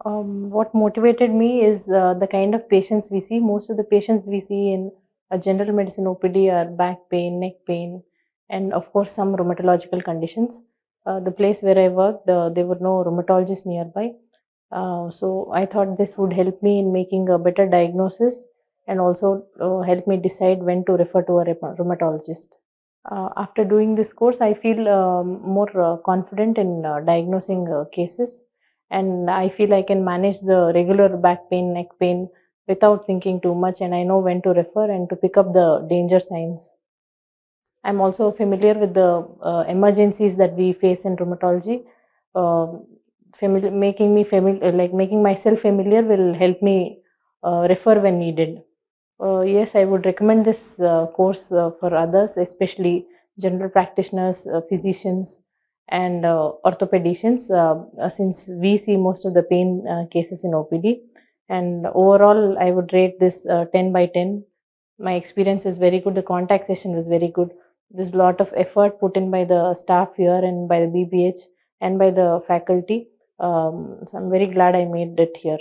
What motivated me is the kind of patients we see. Most of the patients we see in a general medicine OPD are back pain, neck pain, and of course some rheumatological conditions. The place where I worked, there were no rheumatologists nearby. So I thought this would help me in making a better diagnosis and also help me decide when to refer to a rheumatologist. After doing this course, I feel more confident in diagnosing cases, and I feel I can manage the regular back pain, neck pain without thinking too much, and I know when to refer and to pick up the danger signs. I'm also familiar with the emergencies that we face in rheumatology. Making myself familiar will help me refer when needed. Yes, I would recommend this course for others, especially general practitioners, physicians, and orthopedicians, since we see most of the pain cases in OPD. And overall, I would rate this 10 by 10. My experience is very good. The contact session was very good. There's a lot of effort put in by the staff here and by the BBH and by the faculty. So I'm very glad I made it here.